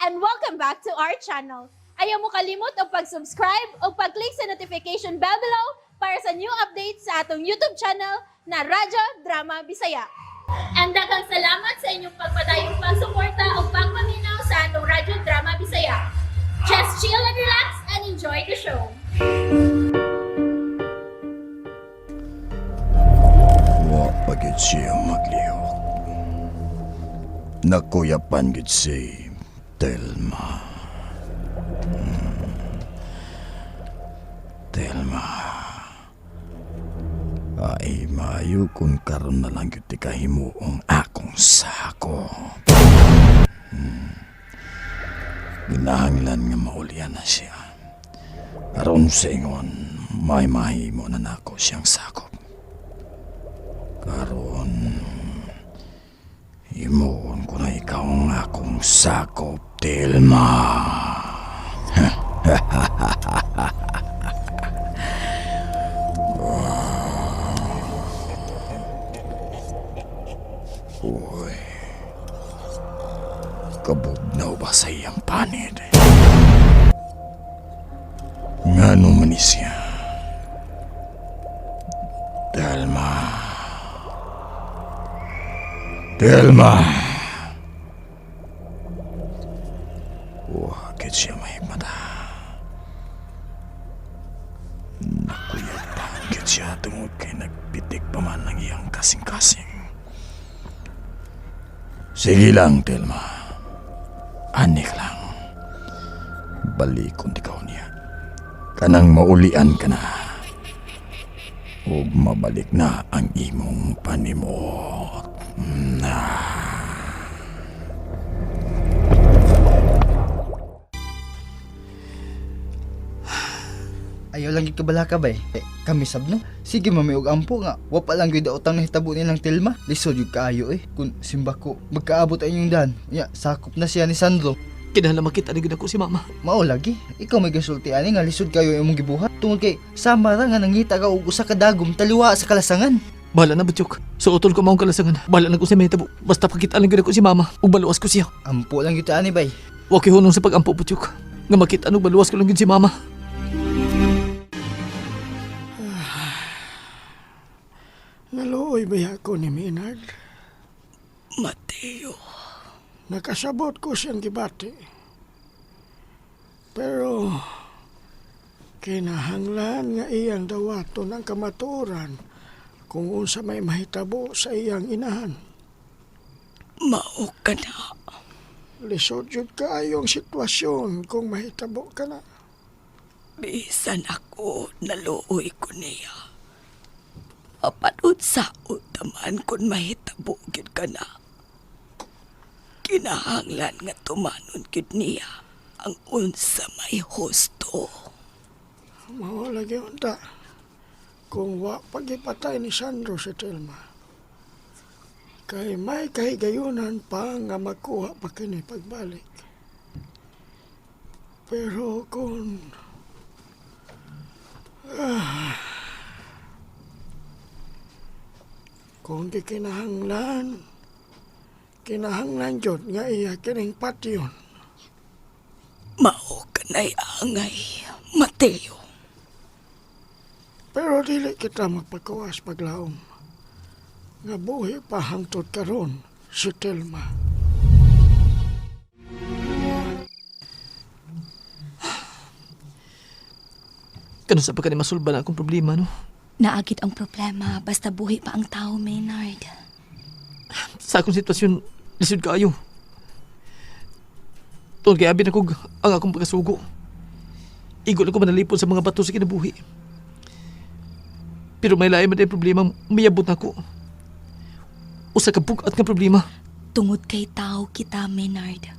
and welcome back to our channel. Ayaw mo kalimot o pag-subscribe o pag-click sa notification bell below para sa new updates sa atong YouTube channel na Radyo Drama Bisaya. And daghang salamat sa inyong pagpadayong pagsuporta o pagpaminaw sa atong Radyo Drama Bisaya. Just chill and relax and enjoy the show. Wa pagit siya maglihok. Nakuyapan gid si Telma. Telma. Ay maayo kung karon na lang gyud ti kahimuong akong sako. Ginahanglan nga maulian na siya. Aron sa ingon, may mahimo na nako siyang sakop. Karon, imoon ko na ikaw ang akong sakop, Telma. Uy, kabugnaw ba sa iyang panid? Ngano man ni siya? Telma. Telma! Wakit siya mahimata. Nakuyapangit siya tungod kay nagpitik pa man ng iyang kasing-kasing. Sige lang, Telma. Anik lang. Balikon ikaw niya. Kanang maulian ka na. O mabalik na ang imong panimot. Ayaw lang yung kabalaka ba kami sabno. Sige mami og ampo nga. Wapa lang yung daotang nahitabo nilang Telma. Lisod yung kaayo Kung simba ko magkaabot ay yung dan. Ya, sakop na siya ni Sandro. Kinahanglan makita ni gid ako si mama. Mao lagi. Ikaw may gasulti ani nga lisod kayo imong gibuhat. Tungod kay sama ra nga nangita ka og usa ka dagom taliwa sa kalasangan. Bahala na Butchok. Sa utol ko maong kalasangan. Bahala na ko sa mahitabo. Basta pakita lang gid ako si mama ug baluwas ko siya. Ampo lang gyud ani bay. Wa kay hunong sa pagampo Butchok. Nga makita ug baluwas ko lang gid si mama. Naluoy ba ako ni Maynard? Mateo. Nakasabot ko siyang gibati. Pero, kinahanglan nga iyang dawaton ang kamaturan kung unsa may mahitabo sa iyang inahan. Mao ka na. Lisod yun kaayong sitwasyon kung mahitabo ka na. Bisan ako naluoy ko niya. Apanood sa utaman kung mahitabo gid ka na. Kinahanglan nga tumanon gid niya ang unsa may husto. Mao lagi unta. Kung wa pagipatay ni Sandro si Telma. Kay may kahigayunan pa nga makuha pa kini pagbalik. Pero kung kung di kinahanglan jud nga iya kining patyon. Mao ka na'y angay, Mateo. Pero dili kita magpakawas paglaom. Nga buhi pa hangtod karon si Telma. Kano sa pagka ni masulba na akong problema no? Naagit ang problema basta buhi pa ang tao, Maynard. Sa akong sitwasyon, lisod kaayo. Tungod kay abin ako ang akong pagkasugo. Igol ako manalipon sa mga bato sa kinabuhi. Pero may lain man ay problema, mayabot na ako. Usa ka bugat nga problema. Tungod kay tao kita, Maynard.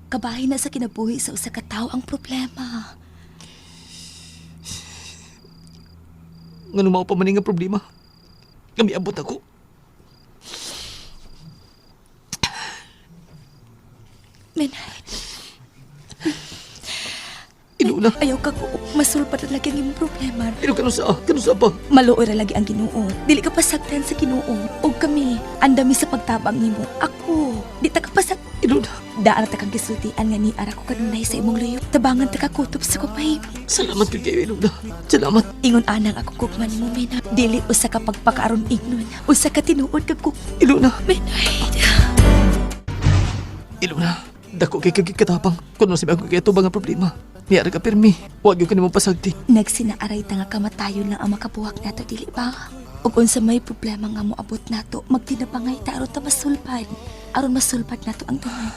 Kabahin na sa kinabuhi sa usa ka tao ang problema. Nga mao pa man nga problema. Nga miabot ako. Maynard, Inuna. ayaw ka ko masulpa na lagi ang imong problema. Pero kano sa pa? Maluoy ra lagi ang Ginoo. Dili ka pasagtan sa Ginoo. Og kami, andami sa pagtabang nimo. Ako, di ta ka pasagtan. Iluna, Daan ta kang gisultian nga ni ara ko kanunay sa imong luyo. Tabangan ta kakutob sa kong mahimong. salamat gyud kayo Iluna. Salamat. Ingon anang ako kugman mo, Maynard. Dili usa ka pagpakaaron ignon. Usa ka tinuod ka kuk. Iluna, Maynard. Iluna. Dako kay katapang. Kuno si bago kay tubang nga problema. Niyara ka pirmi. Huwag yung kanimong pasagti. Nagsinaaray ta nga kamatayon lang ang makabuhak nato, dili ba? Ug unsa may problema nga moabot nato, magtinapangay ta aron ta masulpad. Aron masulpad nato ang tunay.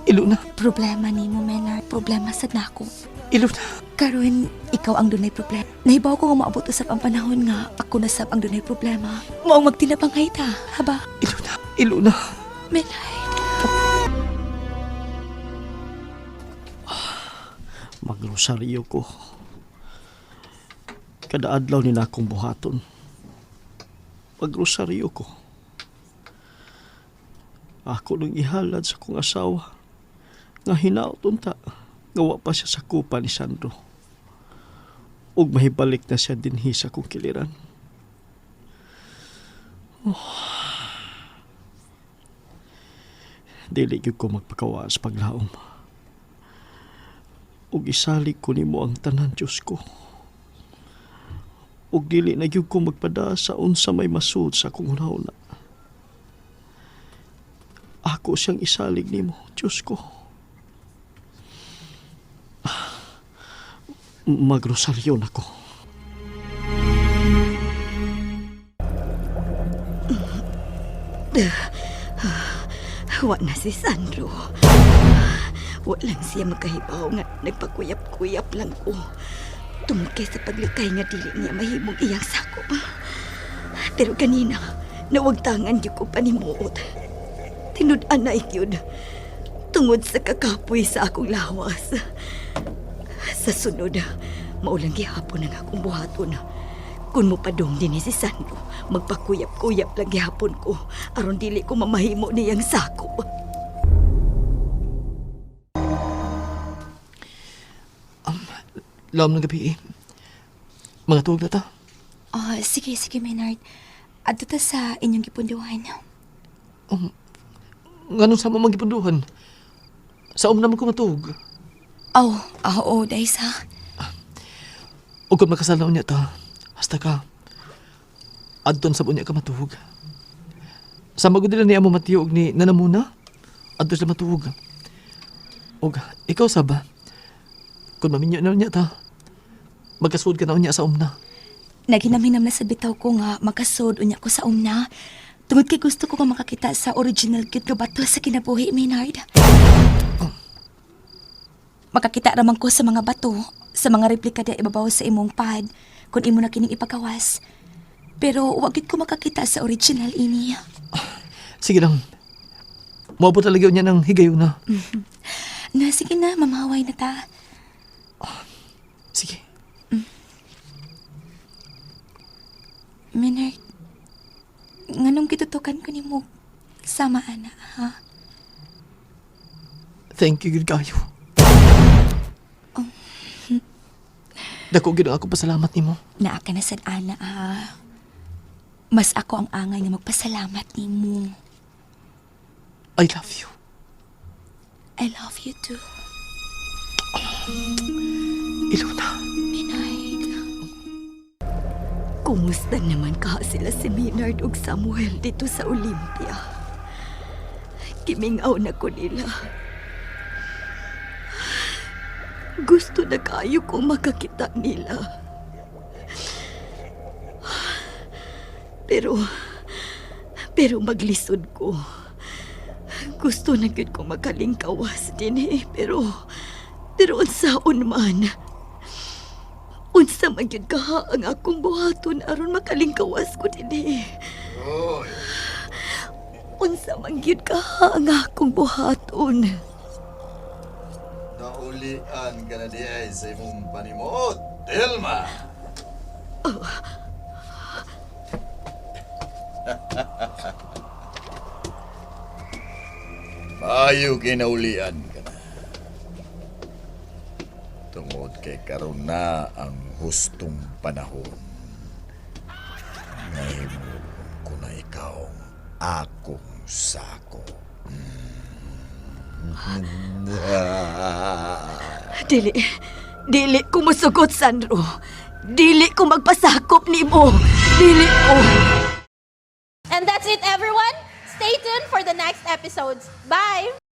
Iluna, Problema nimo, Maynard. Problema sad nako. Iluna. Karon, ikaw ang dunay problema. Nahibaw ko nga maabot usab ang panahon nga ako na sab ang dunay problema. Maong magtinapangay ta, haba? Iluna, Iluna. Maynard. Magrosaryo ko. Kada adlaw ni na akong buhaton. Magrosaryo ko. Ako nang ihalad sa kong asawa. Nga hinaoton ta. Gawa pa siya sa kupa ni Sandro. Ug mahibalik na siya dinhi sa kong kiliran. Dili gyud ko magpakawas paglaom. Ug isalig ko nimo ang tanan, Diyos ko. Ug dili na gyud ko magpada sa unsa may masud sa akong una. Ako siyang isalig nimo, Diyos ko. Magrosaryo na ko. Wa na si Sandro. Walang siya makahibaw nga nagpakuyap-kuyap lang ko. Tungkol kay sa paglikay nga dili niya mahimong iyang sakop. Pero kanina, nawagtangan yung ko panimuot. Tinud-an na ikyod. Tungod sa kakapoy sa akong lawas. Sa sunod, maulang gihapon ang akong buhaton. Kung mo padong din si Sandro, magpakuyap-kuyap lang gihapon ko. Aron dili ko mamahimo niyang sakop. Laom ng gabi eh. Mga tuwag na ta. Sige, Maynard. Adto ta sa inyong gipunduhan. Nganong sa mga gipunduhan? Sa naman ko matuog. Oo, dahil sa... O kung makasalaw niya ta, hasta ka. Adton sa bunya ka matuog. Sa magod nila niya mo matiyog ni nanamuna, adton sila matuog. O ikaw saba, kung maminyo na niya ta, magkasud ka na niya sa umna. Naghinam-hinam na sa bitaw ko nga makasod unya ko sa umna. Tungod kay gusto ko nga makakita sa original cute nga bato sa kinabuhi, Maynard. Makakita raman ko sa mga bato, sa mga replika na ibabaw sa imong pad, kung imo na kining ipagawas. Pero wag gid ko makakita sa original ini. Sige lang. Maabot talaga niya ng higayon na. Sige na, mamaway na ta. Sige. Maynard, nganong gitutukan ko ni mo sama ana, ha? Thank you, good kayo. Dako gid ako pasalamat nimo. Naa ka na sad ana, ha? Mas ako ang angay nga magpasalamat ni mo. I love you. I love you too, Iluna. Maynard. Kumusta naman ka sila si Maynard ug Samuel dito sa Olympia? Kimingaw na ko nila. Gusto na kayo kong makakita nila. Pero maglisod ko. Gusto na gyud ko makalingkawas din pero unsaon man. Unsa man gyud kaha ang akong buhaton aron makalingkawas ko din Unsa man gyud kaha ang akong buhaton. Naulian ka na di ay sa imong panimot, Telma. Maayo kinaulian ka na. Tungod kay karon na ang hustong panahon. Ngayon ko na ikaw akong sako. Dili ko musugot, Sandro. Dili ko magpasakop nimo. Dili ko. And that's it, everyone. Stay tuned for the next episodes. Bye!